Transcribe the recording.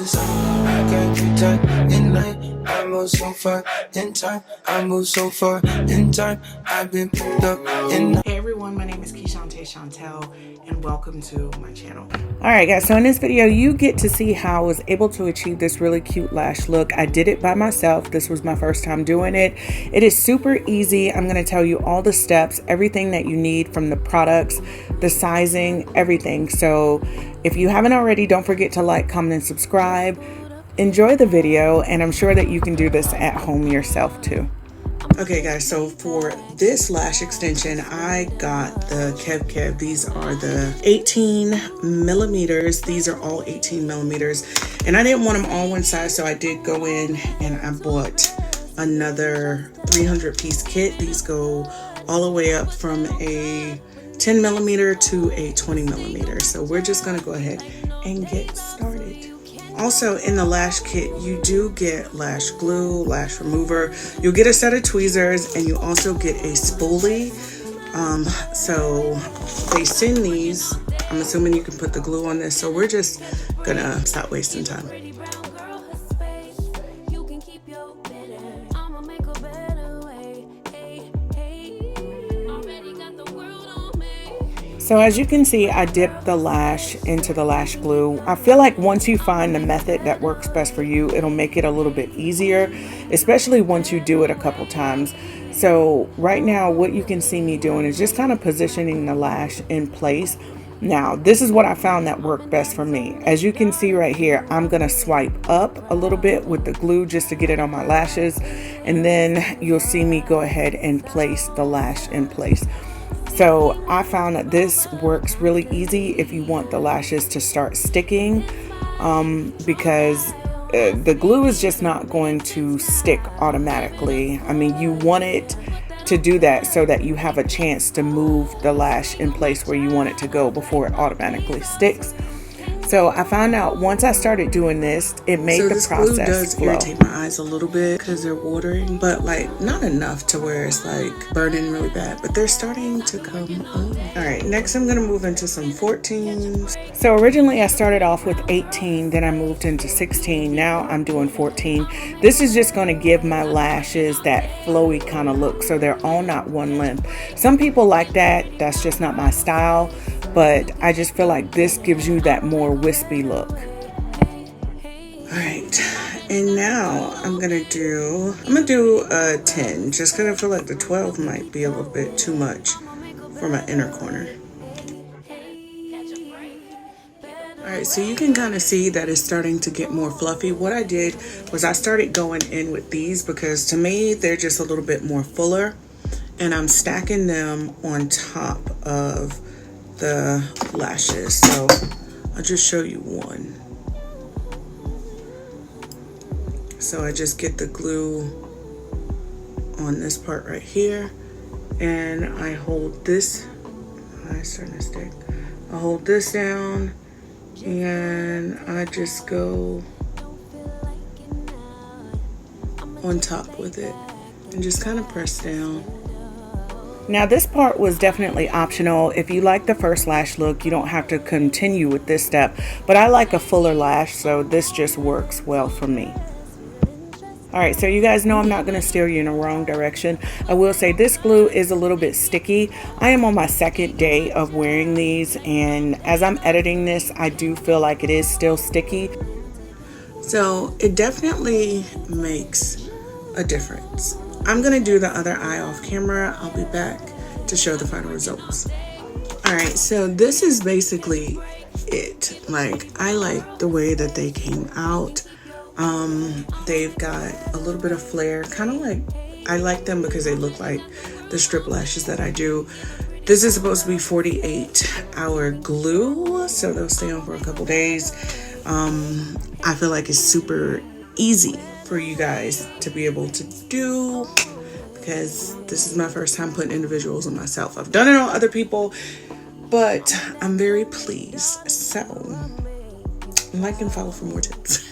the sun. I got you tight in night. I move so far in time. I move so far in time. I've been picked up in. Hey everyone, my name is Keshante Chantel and welcome to my channel. Alright guys, so in this video you get to see how I was able to achieve this really cute lash look. I did it by myself. This was my first time doing it. It is super easy. I'm going to tell you all the steps, everything that you need from the products, the sizing, everything. So if you haven't already, don't forget to like, comment, and subscribe. Enjoy the video, and I'm sure that you can do this at home yourself too. Okay guys, so for this lash extension, I got the Kev. These are the 18 millimeters. These are all 18 millimeters. And I didn't want them all one size, so I did go in and I bought another 300 piece kit. These go all the way up from a 10 millimeter to a 20 millimeter. So we're just gonna go ahead and get started. Also in the lash kit, you do get lash glue, lash remover. You'll get a set of tweezers, and you also get a spoolie. So they send these. I'm assuming you can put the glue on this. So we're just gonna stop wasting time. So as you can see, I dipped the lash into the lash glue. I feel like once you find the method that works best for you, it'll make it a little bit easier, especially once you do it a couple times. So right now, what you can see me doing is just kind of positioning the lash in place. Now, this is what I found that worked best for me. As you can see right here, I'm gonna swipe up a little bit with the glue just to get it on my lashes. And then you'll see me go ahead and place the lash in place. So I found that this works really easy if you want the lashes to start sticking, because the glue is just not going to stick automatically. I mean, you want it to do that so that you have a chance to move the lash in place where you want it to go before it automatically sticks. So I found out once I started doing this, it made the process flow. So this glue does irritate my eyes a little bit because they're watering, but like not enough to where it's like burning really bad, but they're starting to come up. All right, next I'm gonna move into some 14s. So originally I started off with 18, then I moved into 16. Now I'm doing 14. This is just gonna give my lashes that flowy kind of look, so they're all not one length. Some people like that. That's just not my style. But I just feel like this gives you that more wispy look. All right, and now I'm gonna do a 10, just because I feel like the 12 might be a little bit too much for my inner corner. All right, so you can kind of see that it's starting to get more fluffy. What I did was I started going in with these because to me, they're just a little bit more fuller, and I'm stacking them on top of the lashes. So I'll just show you one. So I just get the glue on this part right here, and I hold this. It's starting to stick. I hold this down, and I just go on top with it and just kind of press down. Now this part was definitely optional. If you like the first lash look, you don't have to continue with this step, but I like a fuller lash, so this just works well for me. All right, so you guys know I'm not going to steer you in the wrong direction. I will say this glue is a little bit sticky. I am on my second day of wearing these, and as I'm editing this, I do feel like it is still sticky. So it definitely makes a difference. I'm gonna do the other eye off camera. I'll be back to show the final results. All right, so this is basically it. Like, I like the way that they came out. They've got a little bit of flare, kind of like, I like them because they look like the strip lashes that I do. This is supposed to be 48-hour glue, so they'll stay on for a couple days. I feel like it's super easy for you guys to be able to do, because this is my first time putting individuals on myself. I've done it on other people, but I'm very pleased. So like and follow for more tips.